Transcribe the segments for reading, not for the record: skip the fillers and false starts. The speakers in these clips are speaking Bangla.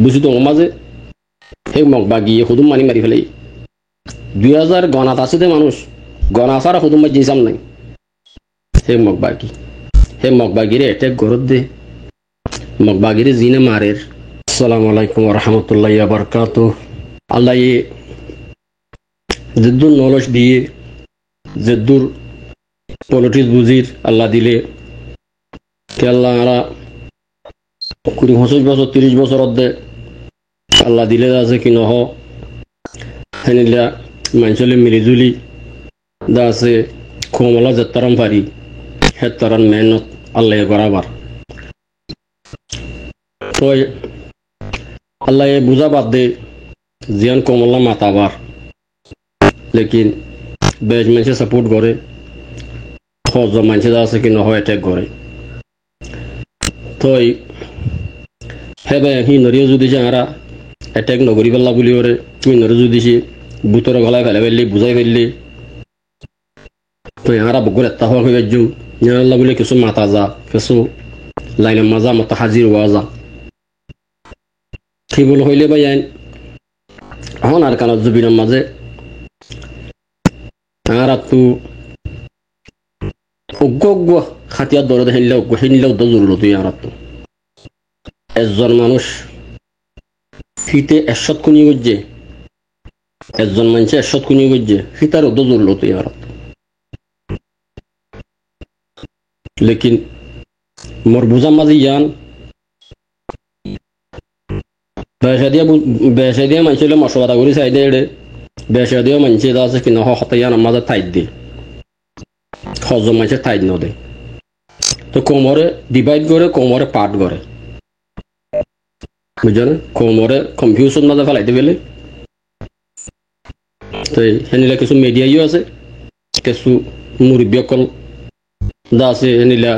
বুঝি তো মাঝে সেই মগ বাগিয়ে হুদুম মানি মারি ফেলে 2000 গণাত আছে মানুষ গণা সারা হুদুম মাঝি সাম নাই সেই মগ বাগিরে অ্যাটাক গরত দে মগ বাগিরে জিনে মারের আসসালামু আলাইকুম ওয়া রাহমাতুল্লাহি ওয়া বারাকাতুহু আল্লাহ জিদ্দুর নলেজ দিয়ে জিদ্দুর পলিটিক্স বুঝির আল্লাহ দিলে কে আল্লাহ আরা 20-25 বছর 30 বছর অর্ধে আল্লাহ দিলে আছে কি নহ হেনিলা মানুষলে মিলিজুলি দা আছে কমলা যেতারাম পারি হেতারান মেহনত আল্লাহ বরাবর তো আল্লাহ বুঝা বাদ দে জিয়ান কমলা মাতাবার লেকিন বেজ মানুষে সাপোর্ট করে খোঁজ মানুষে আছে কি নহ অ্যাটাক করে তো হেবে হি নরিও যদি যারা অ্যাটাক নগরী পেলা বলি ওরে তুই নরে যদি সে বুতর গলায় ফেলে ফেললি বুঝাই ফেললি তো এরা বগুর একটা হওয়া হয়ে যাও ইয়াল্লা বলে কিছু মাতা যা কিছু লাইনের মাজা মতো হাজির হওয়া যা কি বল হইলে ভাই আইন হন আর কানার জুবিনের মাঝে আর তু অজ্ঞ খাতিয়ার দরদে হেনলেও তো জরুর তুই আর তো একজন মানুষ ফিতে 100 কোনি গজ্জে একজন মানুষে 100 কোনি গজ্জে ফিতার উদ্দ জরুর তুই আর লেকিন মোর বুঝার মাঝে ইয়ান বেসা দিয়া মানুষের মশলা করি চাই দে বেসা দিয়া মানুষের আছে কিনা হতাইয়ান মাঝে ঠাইত দিয়ে সজন মানুষের ঠাইত নদে তো কোমরে ডিভাইড করে কোমরে পার্ট করে বুঝলেন কোমরে কনফিউশন মাঝে ফেলাইতে পেলে তো সেনিলা কিছু মিডিয়াইও আছে কিছু মুরব্বীসকল দা আছে সেনিলা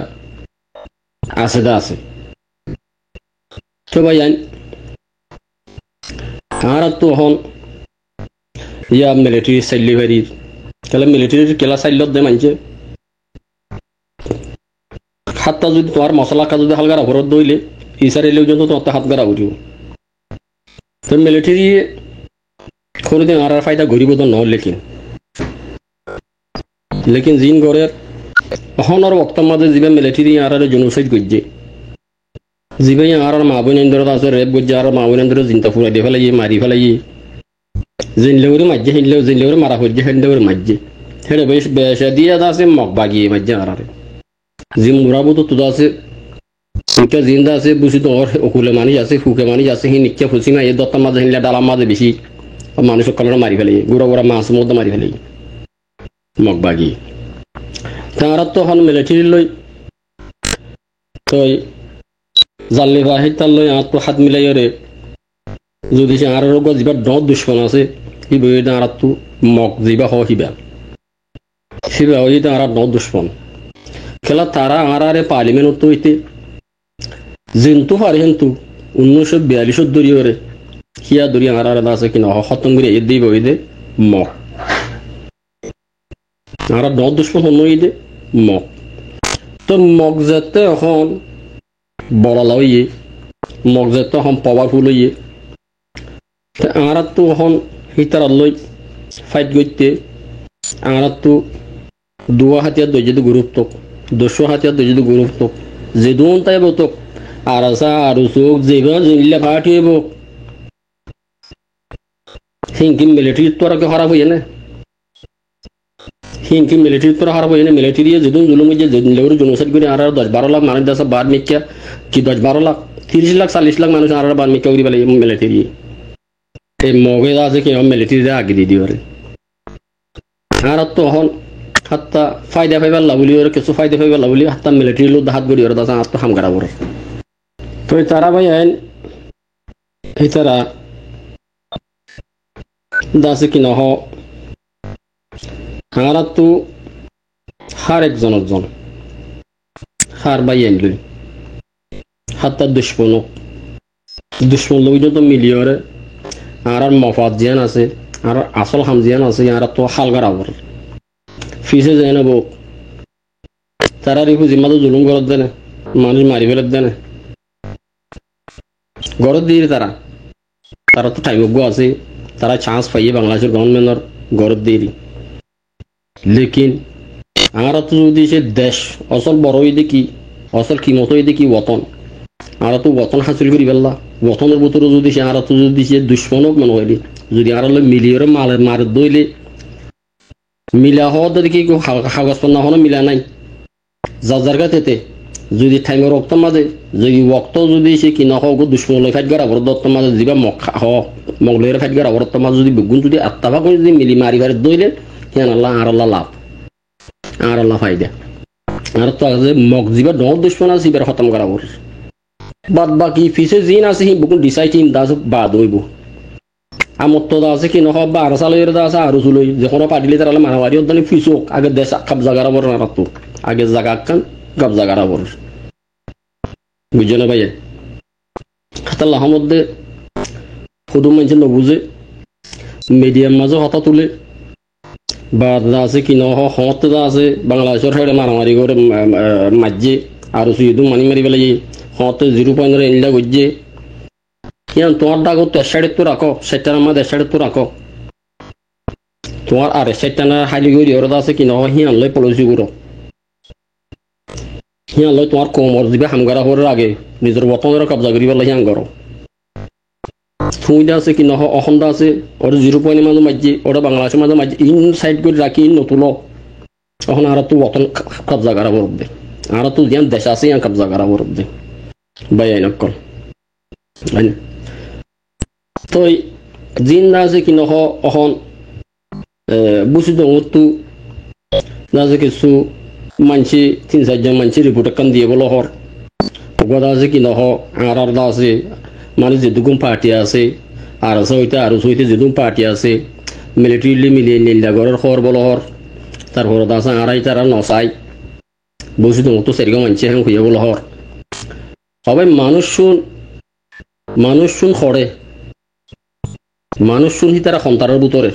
আছে দা আছে তো ভাই আইন আর তো হন ইয়া মিলিটারি চাইলি পারি তাহলে মিলিটারি কেলা চাইলত দে মানছে হাতটা যদি তোমার মশলা কা যদি হালকা ঘরত দইলে ইসার এলেও যত তোমার হাত গাড়া উঠিব তো মিলিটারি কোনোদিন আর ফায়দা ঘুরিব তো নয় লেকিন জিন ঘরের অহনের বক্তার মাঝে যিবা মিলিটারি আর জেনোসাইড করছে যিবা আর মা বোনেন্দ্র আছে রেপ করছে আর মা বোনেন্দ্র চিন্তা ফুরাই দিয়ে ফেলাই মারি ফেলাই জিনলেওরে মারছে জিনলেওরে মারা করছে হেনলেওরে মারছে হেঁটে বেশ বেসা দিয়ে আছে মগ বাগিয়ে মারছে আর জি মুরাবো তো তোদা আছে ফুকে জিন্দা আছে বুঝি তো ওর অকুলে মানুষ আছে ফুকে মানুষ আছে হি নিচ্ছে ফুসি মাই দত্তার মাঝে হিনলে ডালার মাঝে বেশি মানুষ কালার মারি ফেলে গুড়া গুড়া মাছ মধ্যে মারি ফেলে মগ বাগিয়ে তারা তো এখন মিলিটারি লই তো জাল্লি বা তার লই আর তো হাত মিলাই রে যদি সে আর রোগ যা ডর দুশ্মন আছে সি বই আর তো মগ যা হ শিবা ওই আর ডর দুশ্মন খেলা তারা আর পার্লিমেন্ট তো হইতে জিন্তু পারে কিন্তু 1942 দরিয়ে রে হিয়া দরি আর আছে কিনা খতম করে এ দিব ওই দে মগ আর ডর দুশ্মন হন ওই দে মগ তো মগ যাতে এখন বড় লইয়ে মগ যাতে এখন পাওয়ারফুল হইয়ে আর তো এখন হিতার লই ফাইট করতে আর তো 2 হাতিয়ার দইজে গুরুত্ব 200 হাতিয়ার দইজে গুরুত্ব যে দুন তাই বতো আর আসা আর সুখ যেবা জিল্লা ফাটি হইব হিংকি মিলিটারি তোরা কে খারাপ হইয়ে না হিংকি মিলিটারি তোরা খারাপ হইয়ে না মিলিটারি যেদিন জুলুম যে যেদিন লেউর জনসাইড করে আর 10-12 লাখ মানুষ দেশে বার মিক্কা কি 10-12 লাখ 30 লাখ 40 লাখ মানুষ আর বার মিক্কা করি বলে মিলিটারি এই মগে আছে কি মিলিটারি আগে দিয়ে দিবারে আর তো হন হাত্তা ফায়দা পাইবার লাগুলি ওর কিছু ফায়দা পাইবার লাগুলি হাত্তা মিলিটারি লোক হাত গড়ি ওর দাসা হাত হাম করা ওর তো তারা ভাই আইন এই তারা দাসে কি নহ আর তো হার একজন হার ভাই আইন লই হাত্তা দুশ্মন লই তো মিলিয়রে আর মফাত জিয়ান আছে আর আসল হামজিয়ান আছে আর তো হালগার আবর ফিসে যায় না বউ তারা রিফু জিম্মাতো জুলুম করত দেনে মানুষ মারি ফেলত দেনে গড়ত দিয়ে তারা তো টাইম আছে, তারা চান্স পাইয়ে বাংলাদেশের গভর্নমেন্টর গড়ত দিয়ে লেকিন আর তো যদি সে দেশ অসল বড় হয়ে দেখি, অসল কিমত হয়ে দেখি ওতন, আর তো ওতন হাসিল করি পেলা, ওতনের ভিতরে যদি সে আর তো যদি সে দুশ্মনক মনে হয় যদি আর মিলিয়ে মারে দইলে মিলা হওয়া দেখি কাগজ পন্না হনো মিলা নাই যার জায়গা তেতে যদি টাইমের রক্ত মাঝে যদি ওক্ত যদি সে কিনা হোক দুশ্মন ফাইট করা বড় দত্ত মাঝে যা মগলের ফাইট করা বড় মাঝে যদি বেগুন যদি আত্মাবা করে যদি মিলি মারি ফারি দইলে হিয়ান আল্লাহ আর আল্লাহ লাভ আর আল্লাহ ফাইদা আর তো মগ যিবা ডর দুশ্মন আছে সিবার খতম করা বড় বাদ বাকি ফিসে জিন আছে হি বেগুন ডিসাইড হিম দাস বাদ হইব আমার তো আছে কি নহব বা আর সালের দা আছে আর চুলই যখন পাটিলে তারা মারামারি ওদানি ফিসুক আগে দেশ কবজা করা বড় না তো আগে জায়গা কান কবজা করা বড় বুঝছো না ভাইয়া খাতাল্লাহ মধ্যে খুদু মানুষ নবুঝে মিডিয়ার মাঝে হতা তুলে বা আছে কি নহ হত আছে বাংলাদেশের সাইডে মারামারি করে মাঝে আর শুধু মানি মারি পেলাই হতে 0.9 এনলা গজ্জে কিয়ান তোমার ডাগো তো সাইডে তো রাখো সেটার আমাদের সাইডে তো রাখো তোমার আর সেটা না হাইলি গরি ওরা আছে কি নহ হিয়ান লই পলিসি করো হিয়ান লই তোমার কোমর দিবে হামগারা হওয়ার আগে নিজের বতনের কবজা করি পেলাই হিয়ান করো সুইদা আছে কি নহ অহন্দা আছে ওর 0.9 মাঝে মাঝে ওরা বাংলাদেশের মাঝে মাঝে ইন সাইড করে রাখি নতুন তখন আর তো বতন কবজা করা বরদে আর তো যেন দেশ আছে ইয়ান কবজা করা বরদে বাইয়াই নকল তো জিন আছে কি নহ অহন বুঝি দু আছে কিছু মানসি 3-4 মানসি রিপোর্ট কান দিয়ে বলো হর গদা আছে কি নহ আর আছে মানে যেদুকুম পার্টি আছে আর সইতে যেদুম পার্টি আছে মিলিটারিলি মিলিয়ে নীলদাগরের খবর বলো হর তারপর আছে আড়াই তারা নসাই বুঝি তো সেরকম মানসি এখন খুঁজে বলো হর সবাই মানুষ শুন খড়ে মানুষ শুনহি তারা সন্তানের ভিতরে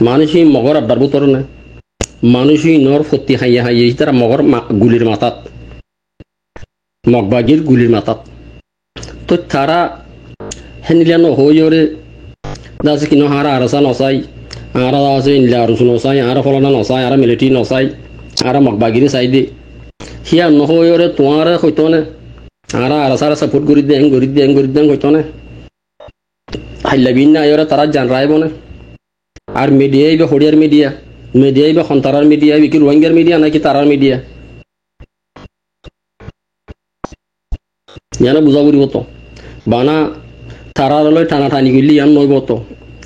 মানুষই মগর আড্ডার ভিতরে না মানুষই নর ফতি হাইয়া হাইয়া তারা মগর গুলির মাথাত মগবাগির গুলির মাথাত তো তারা হেনিলিয়া নহরে দাসে কিনো হারা আরসা নসাই আর আছে ইনলা আরসু নসাই আর ফলানা নসাই আর মিলিটারি নসাই আর মগবাগিরি চাই দে হিয়া নহরে তোমার হইতো না আর আরসারা সাপোর্ট করে দেন হইতো না হাইলাবিন না এরা তারা জান রাইব না আর মিডিয়াই বা হরিয়ার মিডিয়াই বা সন্তারার মিডিয়া কি রোহিঙ্গার মিডিয়া নাকি তারার মিডিয়া ইয়ানা বুঝা করিব তো বানা তারার লয় টানা টানি করলি ইয়ান নইব তো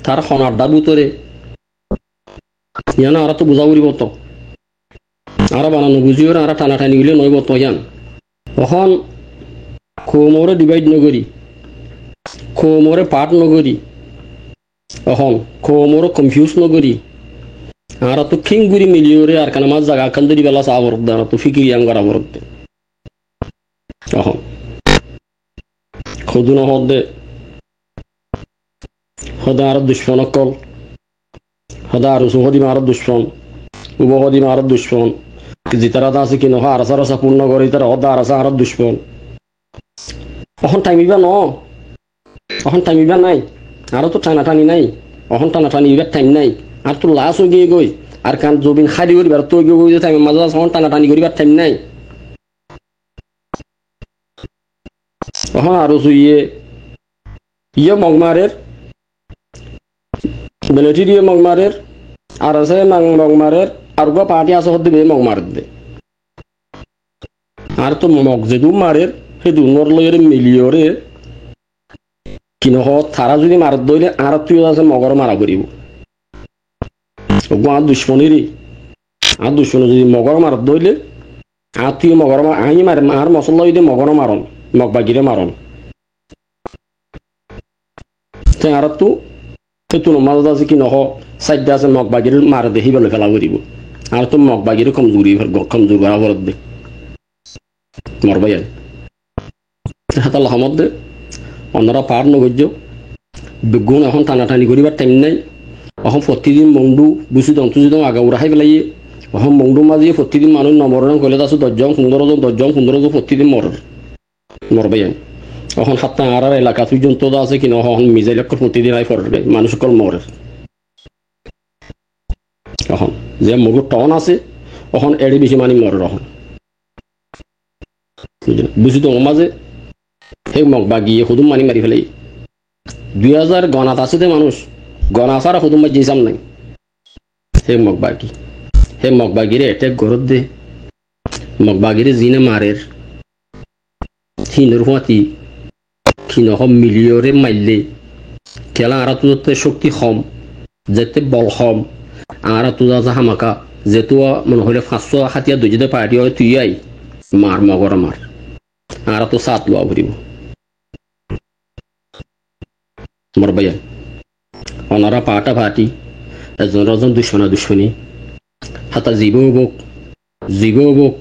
তার খনারডার ভিতরে ইয়ানা আর তো বুঝা করিব তো আর বানানো বুঝিও আর টানা টানি করলে নইব তো ইয়ান তখন কোমরে ডিভাইড নগরি কোমরে পাঠ নগরি এখন কোমরে কনফিউজ নগরি আর তো খিংগুড়ি মিলিয়রে আর কানা মাছ জায়গা কান ধরি বেলা চা বরদ আর তো ফিকিরি আঙ্গারা বরদ এখন খুদুনা হদে হদা আর দুশ্মন কল হদা আর সুহদি মার দুশ্মন উবহদি মার দুশ্মন জিতারা আছে কি নহ আর সারা পূর্ণ করে তারা হদা আর আর দুশ্মন এখন টাইমিবা এখন টাইমিবা নাই আরো তো টানাটানি নাই এখন টানাটানি এবার টাইম নাই আর তো লাশ হয়ে গিয়ে গই আর কান জবিন খারি করিবার তো গিয়ে যে টাইমের মাঝে এখন টানাটানি করিবার টাইম নাই এখন আরো ইয়ে মগমারের মিলিটারি মগমারের আর আছে মগমারের আর গো পার্টি আছে হদ দিবে মগমার দে আর তো মগ যেদু মারের সেই দুনর লয়ের মিলিয়রে কিনো তারা যদি মারত দইলে আর তুই আছে মগর মারা করিব আর দুশ্মনেরই আর দুশ্মন যদি মগর মারত দইলে আর তুই মগর আই মারে আর মশলা যদি মগর মারন মগবাগিরে মারন আর তো তুন মাঝে আছে কি নহ সাইডে আছে মগবাগির মারে দেখি বলে ফেলা করিব আর তো মগবাগিরে কমজোর করা বরদ দে মরবাই হাতাল মধ্যে অন্যরা পার নগর্য বেগুন এখন টানাটানি করিবার টাইম নাই এখন প্রতিদিন মংডু বুঝি দন্তু যদি আগা উড়াই পেলাইয়ে এখন মংডু মাঝিয়ে প্রতিদিন মানুষ নমরণ করলে আছে 10 জন 15 জন প্রতিদিন মরবাই এখন হাত্তা আর এলাকা পর্যন্ত আছে কিনা এখন মিজাইল প্রতিদিন আই পড়ে মানুষ সকল মরে এখন যে মগুর টন আছে এখন এড়ে বেশি মানি মরে এখন বুঝি তো মাঝে সেই মগ বাগিয়ে হুদুম মানি মারি ফেলে 2000 গণাত আছে দে মানুষ গণা সারা হুদুম মাঝে যাম নাই সেই মগ বাগিরে এটেক গরত দে মগ বাগিরে জিনে মারের হিনর হুঁয়াতি হিনহ মিলিয়রে মারলে খেলা আর তো শক্তি কম যেতে বল কম আর তো যা হামাকা যেহেতু মনে হলে 500 হাতিয়া দুইজনে পার্টি হয় তুই আই মার মগর মার আর তো 7 লোয়া ভরিব মর ভাইয়া ওনারা পাটা পার্টি এজন দুশ্মনী হাতা জীব বুক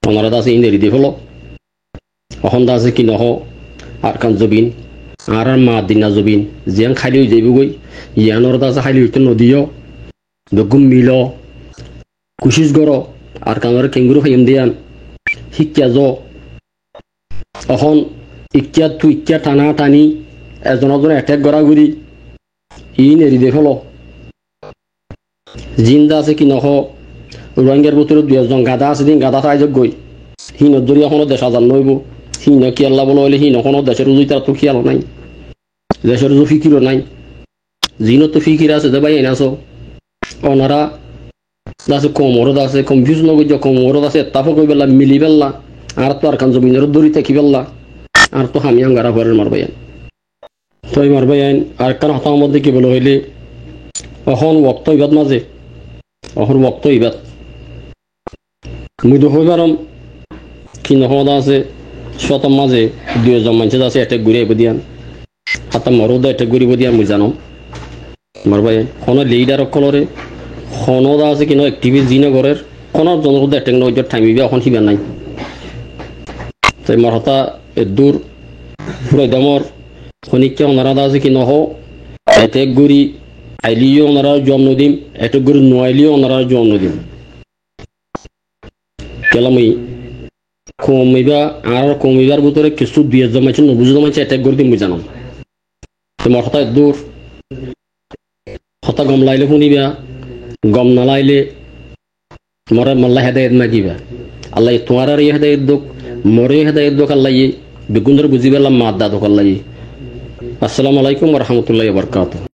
ওনারা আছে ইন্দারি দিয়ে ফেলো এখন আছে কি নহ আর কান জবিন আর মা দিনা জবিন জিয়ান খালি হয়ে যাইব গই ইয়ানোর আছে খালি হইতে নদীয় বেগুম মিল কুশিস গর আর কানোর কেঙ্গুরু ফাইম দিয়ান শিক্ষা য এখন ইচ্ছা টানা টানি এজন এটেক গড়া ঘুরি ই নেরি দিয়ে ফেলো জিন্দা আছে কি নহ রোহিঙ্গার ভিতরে 2 জন গাদা আছে দিন গাদা তাই গই হিন ধরি এখনো 10,000 নইব হিন কি আল্লাহ বলে হলে হিন কোনো দেশের উজুই তার তো খেয়াল নাই দেশের উজু ফিকিরও নাই জিনো তো ফিকির আছে যে ভাই এনাছো ওনারা আছে কোমরদ আছে কনফিউজ নগর যে কোমরদ আছে তাফ কই বেলা মিলি বেলা আর তো আর কান জমিনের দড়ি থাকি বেলা আর তো হামি আঙ্গারা ঘরের মারবাইন তো মারবাইন আর কান হতার মধ্যে কি বলে হইলে এখন ওয়াক্ত ইবাদ মাঝে এখন ওয়াক্ত ইবাদ মুই তো হইবারম কি নহদ আছে শতম মাঝে 2 জন মানুষ আছে এটেক ঘুরে আইব দিয়ান হাতা মরদ এটেক ঘুরিব দিয়ান মুই জানো মারবাই কোনো লিডার অকলরে কোনো আছে কিনো অ্যাক্টিভিস্ট জিনে ঘরের কোনো জনগণ এটেক নয় টাইমিবে এখন হিবা নাই তাই মার হতা দূর পুরো দমর খনিককে ওনারা আছে কি নহ এটেক ঘুরি আইলিও ওনারা জন্ম দিম এটেক ঘুরি নোয়াইলিও ওনারা জন্ম দিম কেলামই কমিবার ভিতরে কিছু 2 জন মানুষ নবুঝ মানুষ এটেক করে দিম জানো তোমার হঠাৎ দূর হতা গম লাইলে শুনিবা গম নালাইলে তোমার মাল্লা হেদায়ত মাগিবা আল্লাহ তোমার আর হেদায়ত দোক মরে হেদায়ত দোক আল্লাহ বেগুন্দর বুঝিবেলাম মাদ্দা দোক আল্লাহ। আসসালামু আলাইকুম ওয়া রাহমাতুল্লাহি ওয়া বারাকাতুহু।